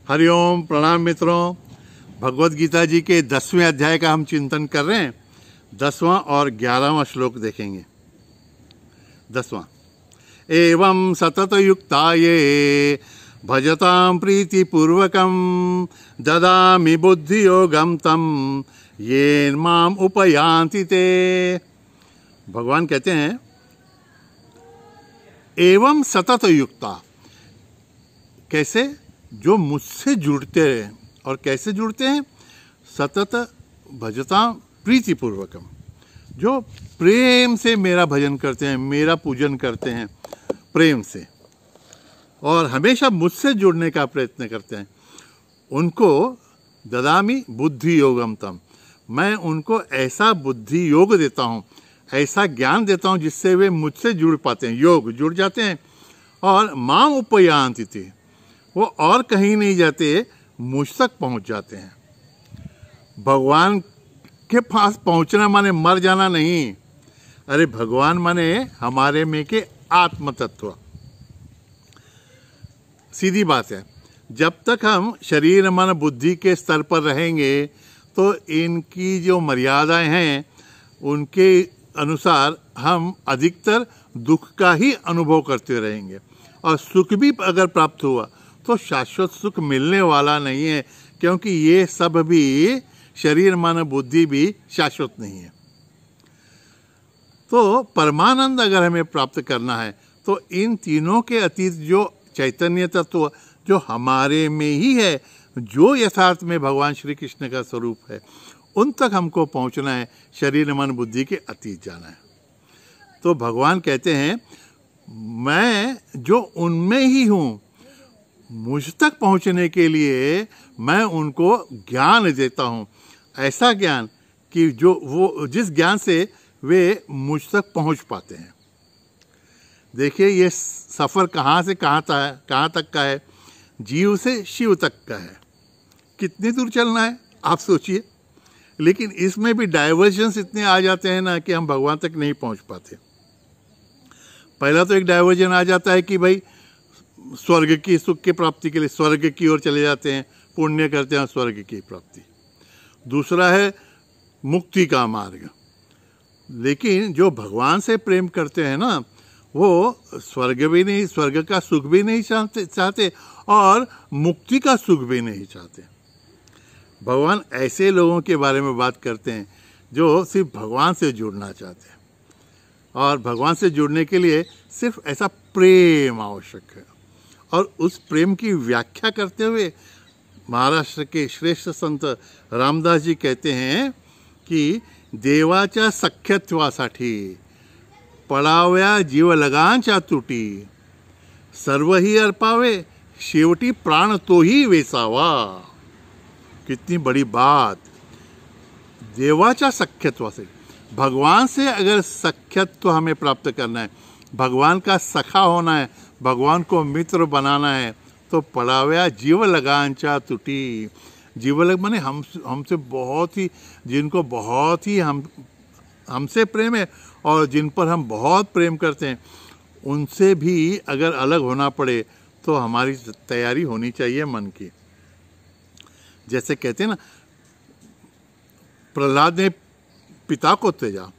हरिओम, प्रणाम मित्रों। भगवत गीता जी के 10वें अध्याय का हम चिंतन कर रहे हैं। 10वां और 11वां श्लोक देखेंगे। 10वां, एवं सतत युक्ताये भजतां प्रीतिपूर्वकं ददामि बुद्धि योगम तम येन माम उपयान्ति ते। भगवान कहते हैं एवं सतत युक्ता, कैसे? जो मुझसे जुड़ते हैं। और कैसे जुड़ते हैं? सतत भजता प्रीतिपूर्वकम, जो प्रेम से मेरा भजन करते हैं, मेरा पूजन करते हैं प्रेम से, और हमेशा मुझसे जुड़ने का प्रयत्न करते हैं, उनको ददामि बुद्धि योगम तम, मैं उनको ऐसा बुद्धि योग देता हूँ, ऐसा ज्ञान देता हूँ जिससे वे मुझसे जुड़ पाते हैं, योग जुड़ जाते हैं। और माम उपयान्ति ते, वो और कहीं नहीं जाते, मुझ तक पहुंच जाते हैं। भगवान के पास पहुंचना माने मर जाना नहीं। अरे भगवान माने हमारे में के आत्म तत्व। सीधी बात है, जब तक हम शरीर मन बुद्धि के स्तर पर रहेंगे तो इनकी जो मर्यादाएं हैं उनके अनुसार हम अधिकतर दुख का ही अनुभव करते रहेंगे। और सुख भी अगर प्राप्त हुआ तो शाश्वत सुख मिलने वाला नहीं है, क्योंकि ये सब भी शरीर मन बुद्धि भी शाश्वत नहीं है। तो परमानंद अगर हमें प्राप्त करना है तो इन तीनों के अतीत जो चैतन्य तत्व जो हमारे में ही है, जो यथार्थ में भगवान श्री कृष्ण का स्वरूप है, उन तक हमको पहुंचना है, शरीर मन बुद्धि के अतीत जाना है। तो भगवान कहते हैं मैं जो उनमें ही हूँ, मुझ तक पहुंचने के लिए मैं उनको ज्ञान देता हूं, ऐसा ज्ञान कि जो वो जिस ज्ञान से वे मुझ तक पहुंच पाते हैं। देखिए ये सफ़र कहाँ से कहाँ तक का है? जीव से शिव तक का है। कितनी दूर चलना है आप सोचिए। लेकिन इसमें भी डाइवर्जन्स इतने आ जाते हैं ना कि हम भगवान तक नहीं पहुंच पाते। पहला तो एक डाइवर्जन आ जाता है कि भाई स्वर्ग की सुख की प्राप्ति के लिए स्वर्ग की ओर चले जाते हैं, पुण्य करते हैं स्वर्ग की प्राप्ति। दूसरा है मुक्ति का मार्ग। लेकिन जो भगवान से प्रेम करते हैं ना, वो स्वर्ग का सुख भी नहीं चाहते और मुक्ति का सुख भी नहीं चाहते। भगवान ऐसे लोगों के बारे में बात करते हैं जो सिर्फ भगवान से जुड़ना चाहते हैं, और भगवान से जुड़ने के लिए सिर्फ ऐसा प्रेम आवश्यक है। और उस प्रेम की व्याख्या करते हुए महाराष्ट्र के श्रेष्ठ संत रामदास जी कहते हैं कि देवाच्या सख्यत्वासाठी पडाव्या जीव लगांच्या तुटी, सर्व ही अर्पावे शेवटी प्राण तोही वेसावा। कितनी बड़ी बात। देवाच्या सख्यत्व से, भगवान से अगर सख्यत्व हमें प्राप्त करना है, भगवान का सखा होना है, भगवान को मित्र बनाना है, तो पड़ाव्या जीव लगांचा तुटी। जीव लग माने हमसे बहुत ही, जिनको बहुत ही हमसे प्रेम है और जिन पर हम बहुत प्रेम करते हैं, उनसे भी अगर अलग होना पड़े तो हमारी तैयारी होनी चाहिए मन की। जैसे कहते हैं ना, प्रहलाद ने पिता को त्यागा,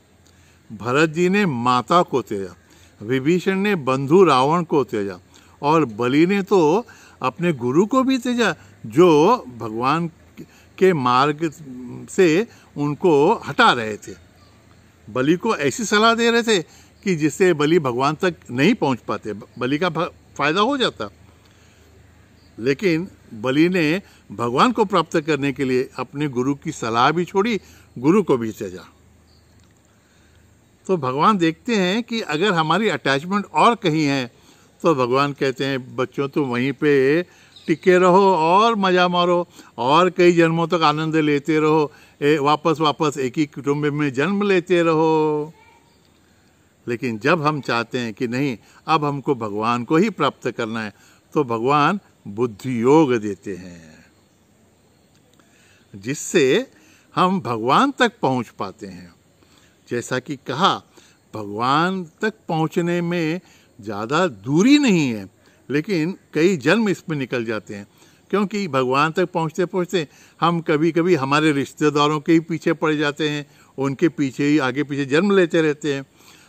भरत जी ने माता को त्यागा, विभीषण ने बंधु रावण को त्यागा, और बलि ने तो अपने गुरु को भी त्यागा, जो भगवान के मार्ग से उनको हटा रहे थे। बलि को ऐसी सलाह दे रहे थे कि जिससे बलि भगवान तक नहीं पहुंच पाते, बलि का फायदा हो जाता। लेकिन बलि ने भगवान को प्राप्त करने के लिए अपने गुरु की सलाह भी छोड़ी, गुरु को भी त्यागा। तो भगवान देखते हैं कि अगर हमारी अटैचमेंट और कहीं है तो भगवान कहते हैं बच्चों तुम वहीं पे टिके रहो और मज़ा मारो और कई जन्मों तक आनंद लेते रहो, वापस एक ही कुटुंब में जन्म लेते रहो। लेकिन जब हम चाहते हैं कि नहीं, अब हमको भगवान को ही प्राप्त करना है, तो भगवान बुद्धि योग देते हैं, जिससे हम भगवान तक पहुंच पाते हैं। जैसा कि कहा, भगवान तक पहुंचने में ज़्यादा दूरी नहीं है, लेकिन कई जन्म इसमें निकल जाते हैं। क्योंकि भगवान तक पहुँचते पहुँचते हम कभी कभी हमारे रिश्तेदारों के ही पीछे पड़ जाते हैं, उनके पीछे ही आगे पीछे जन्म लेते रहते हैं।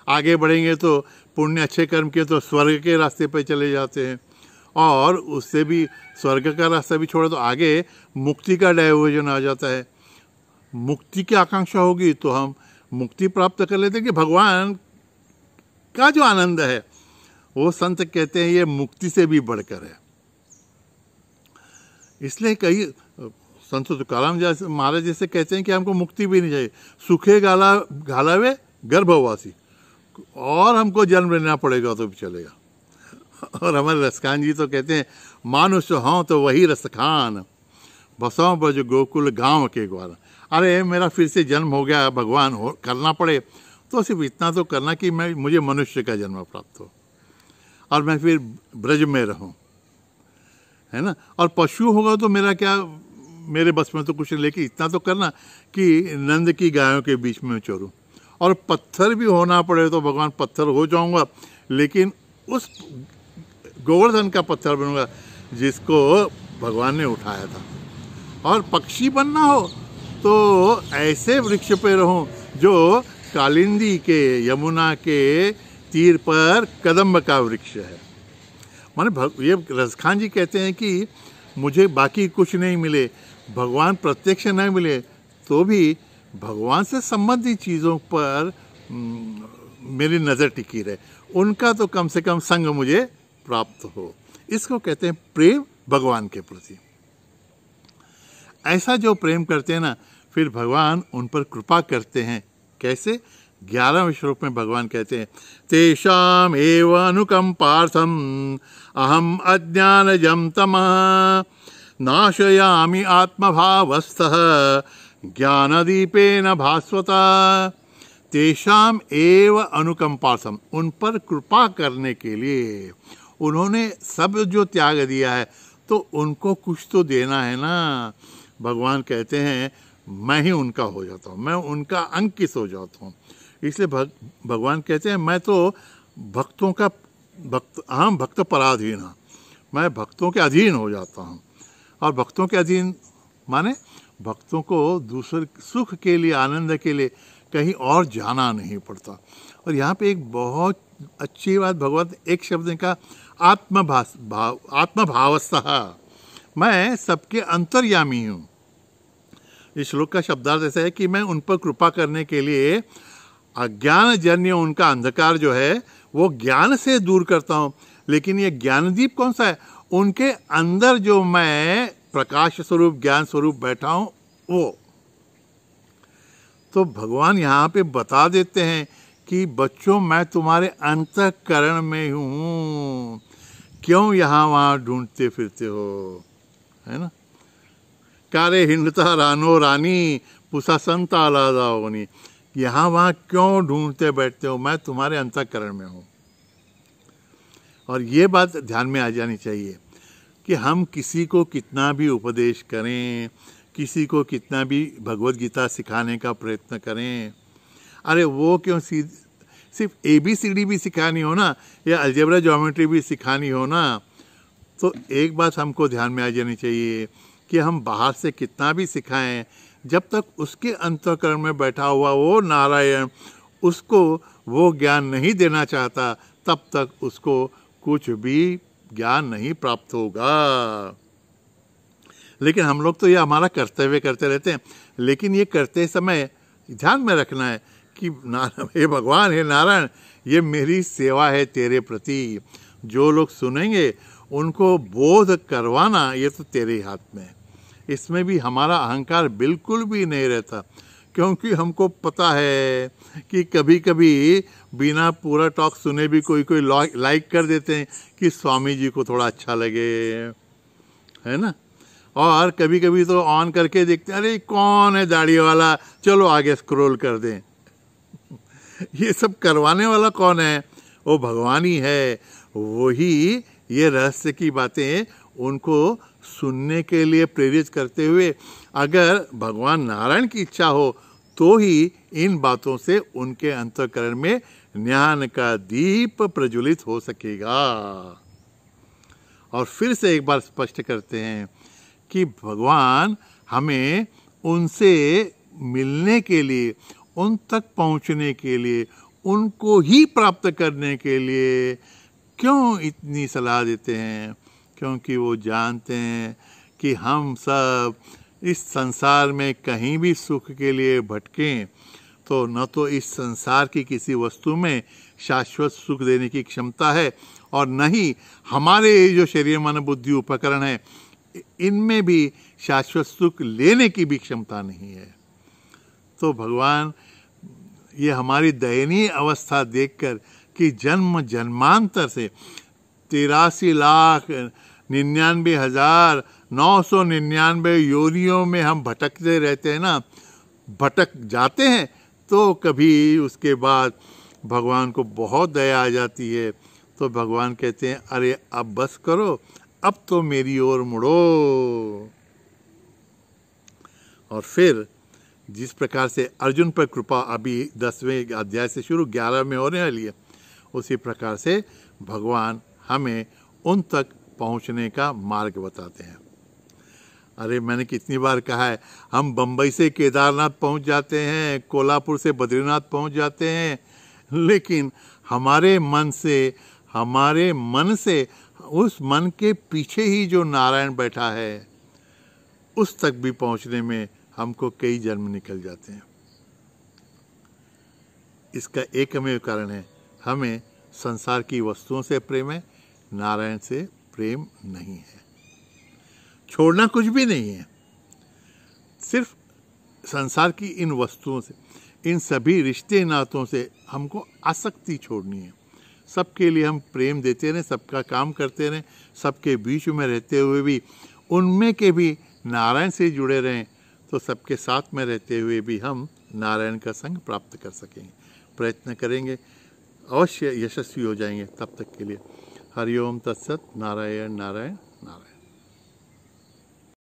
आगे बढ़ेंगे तो पुण्य अच्छे कर्म किए तो स्वर्ग के रास्ते पर चले जाते हैं, और उससे भी स्वर्ग का रास्ता भी छोड़ा तो आगे मुक्ति का डाइवर्जन आ जाता है। मुक्ति की आकांक्षा होगी तो हम मुक्ति प्राप्त कर लेते हैं कि भगवान का जो आनंद है वो संत कहते हैं ये मुक्ति से भी बढ़कर है। इसलिए कई संत तुकाराम जैसे महाराज जैसे कहते हैं कि हमको मुक्ति भी नहीं चाहिए, सुखे घालावे गर्भवासी, और हमको जन्म लेना पड़ेगा तो भी चलेगा। और हमारे रसखान जी तो कहते हैं मानुष हों तो वही रसखान, बसों ब्रज गोकुल गांव के ग्वार। अरे मेरा फिर से जन्म हो गया, भगवान हो करना पड़े तो सिर्फ इतना तो करना कि मुझे मनुष्य का जन्म प्राप्त हो और मैं फिर ब्रज में रहूं, है ना। और पशु होगा तो मेरा क्या, मेरे बस में तो कुछ नहीं, लेकिन इतना तो करना कि नंद की गायों के बीच में चरूं। और पत्थर भी होना पड़े तो भगवान पत्थर हो जाऊंगा, लेकिन उस गोवर्धन का पत्थर बनूंगा जिसको भगवान ने उठाया था। और पक्षी बनना हो तो ऐसे वृक्ष पे रहूं जो कालिंदी के, यमुना के तीर पर कदम्ब का वृक्ष है। माने ये रसखान जी कहते हैं कि मुझे बाकी कुछ नहीं मिले, भगवान प्रत्यक्ष नहीं मिले, तो भी भगवान से संबंधित चीज़ों पर मेरी नज़र टिकी रहे, उनका तो कम से कम संग मुझे प्राप्त हो। इसको कहते हैं प्रेम भगवान के प्रति। ऐसा जो प्रेम करते हैं ना, फिर भगवान उन पर कृपा करते हैं। कैसे? 11वें श्लोक में भगवान कहते हैं तेषाम एव अनुकंपार्थम अहम अज्ञानजं तमः नाशयामि आत्मभावस्थः ज्ञानदीपेन भास्वता। तेषाम एव अनुकंपार्थम, उन पर कृपा करने के लिए उन्होंने सब जो त्याग दिया है तो उनको कुछ तो देना है ना। भगवान कहते हैं मैं ही उनका हो जाता हूँ, मैं उनका अंकित हो जाता हूँ। इसलिए भगवान कहते हैं मैं तो भक्तों का अहम भक्त पराधीन, मैं भक्तों के अधीन हो जाता हूँ। और भक्तों के अधीन माने भक्तों को दूसरे सुख के लिए, आनंद के लिए कहीं और जाना नहीं पड़ता। और यहाँ पे एक बहुत अच्छी बात भगवत एक शब्द का आत्मभावस्थः, मैं सबके अंतर्यामी हूँ। इस श्लोक का शब्दार्थ ऐसा है कि मैं उन पर कृपा करने के लिए अज्ञान जन्य उनका अंधकार जो है वो ज्ञान से दूर करता हूँ। लेकिन ये ज्ञानदीप कौन सा है? उनके अंदर जो मैं प्रकाश स्वरूप, ज्ञान स्वरूप बैठा हूँ वो। तो भगवान यहाँ पे बता देते हैं कि बच्चों मैं तुम्हारे अंतःकरण में हूँ, क्यों यहाँ वहाँ ढूंढते फिरते हो, है ना। कारे हिंडता रानो रानी पुसा संता लादाओनी, यहाँ वहाँ क्यों ढूंढते बैठते हो, मैं तुम्हारे अंतःकरण में हूँ। और ये बात ध्यान में आ जानी चाहिए कि हम किसी को कितना भी उपदेश करें, किसी को कितना भी भगवत गीता सिखाने का प्रयत्न करें, अरे वो क्यों सिर्फ ABCD भी सिखानी हो ना, या अलजेब्रा ज्योमेट्री भी सिखानी हो ना, तो एक बात हमको ध्यान में आ जानी चाहिए कि हम बाहर से कितना भी सिखाएं, जब तक उसके अंतःकरण में बैठा हुआ वो नारायण उसको वो ज्ञान नहीं देना चाहता, तब तक उसको कुछ भी ज्ञान नहीं प्राप्त होगा। लेकिन हम लोग तो ये हमारा कर्तव्य करते रहते हैं, लेकिन ये करते समय ध्यान में रखना है कि हे भगवान, हे नारायण, ये मेरी सेवा है तेरे प्रति। जो लोग सुनेंगे उनको बोध करवाना ये तो तेरे हाथ में है। इसमें भी हमारा अहंकार बिल्कुल भी नहीं रहता, क्योंकि हमको पता है कि कभी कभी बिना पूरा टॉक सुने भी कोई कोई लाइक कर देते हैं कि स्वामी जी को थोड़ा अच्छा लगे, है ना। और कभी कभी तो ऑन करके देखते हैं, अरे कौन है दाढ़ी वाला, चलो आगे स्क्रॉल कर दें। ये सब करवाने वाला कौन है? वो भगवान ही है। वही ये रहस्य की बातें उनको सुनने के लिए प्रेरित करते हुए, अगर भगवान नारायण की इच्छा हो तो ही इन बातों से उनके अंतःकरण में ज्ञान का दीप प्रज्वलित हो सकेगा। और फिर से एक बार स्पष्ट करते हैं कि भगवान हमें उनसे मिलने के लिए, उन तक पहुंचने के लिए, उनको ही प्राप्त करने के लिए क्यों इतनी सलाह देते हैं? क्योंकि वो जानते हैं कि हम सब इस संसार में कहीं भी सुख के लिए भटकें तो न तो इस संसार की किसी वस्तु में शाश्वत सुख देने की क्षमता है, और न ही हमारे जो शरीर मन बुद्धि उपकरण है इनमें भी शाश्वत सुख लेने की भी क्षमता नहीं है। तो भगवान ये हमारी दयनीय अवस्था देखकर कि जन्म जन्मांतर से 83,99,999 योनियों में हम भटकते रहते हैं ना, भटक जाते हैं, तो कभी उसके बाद भगवान को बहुत दया आ जाती है। तो भगवान कहते हैं अरे अब बस करो, अब तो मेरी ओर मुड़ो। और फिर जिस प्रकार से अर्जुन पर कृपा अभी 10वें अध्याय से शुरू 11 में होने वाली है, उसी प्रकार से भगवान हमें उन तक पहुंचने का मार्ग बताते हैं। अरे मैंने कितनी बार कहा है, हम बम्बई से केदारनाथ पहुंच जाते हैं, कोल्हापुर से बद्रीनाथ पहुंच जाते हैं, लेकिन हमारे मन से उस मन के पीछे ही जो नारायण बैठा है उस तक भी पहुंचने में हमको कई जन्म निकल जाते हैं। इसका एकमेव कारण है, हमें संसार की वस्तुओं से प्रेम है, नारायण से प्रेम नहीं है। छोड़ना कुछ भी नहीं है, सिर्फ संसार की इन वस्तुओं से, इन सभी रिश्ते नातों से हमको आसक्ति छोड़नी है। सबके लिए हम प्रेम देते रहें, सबका काम करते रहें, सबके बीच में रहते हुए भी उनमें के भी नारायण से जुड़े रहें, तो सबके साथ में रहते हुए भी हम नारायण का संग प्राप्त कर सकेंगे। प्रयत्न करेंगे, अवश्य यशस्वी हो जाएंगे। तब तक के लिए हरिओम तत्सत। नारायण नारायण नारायण।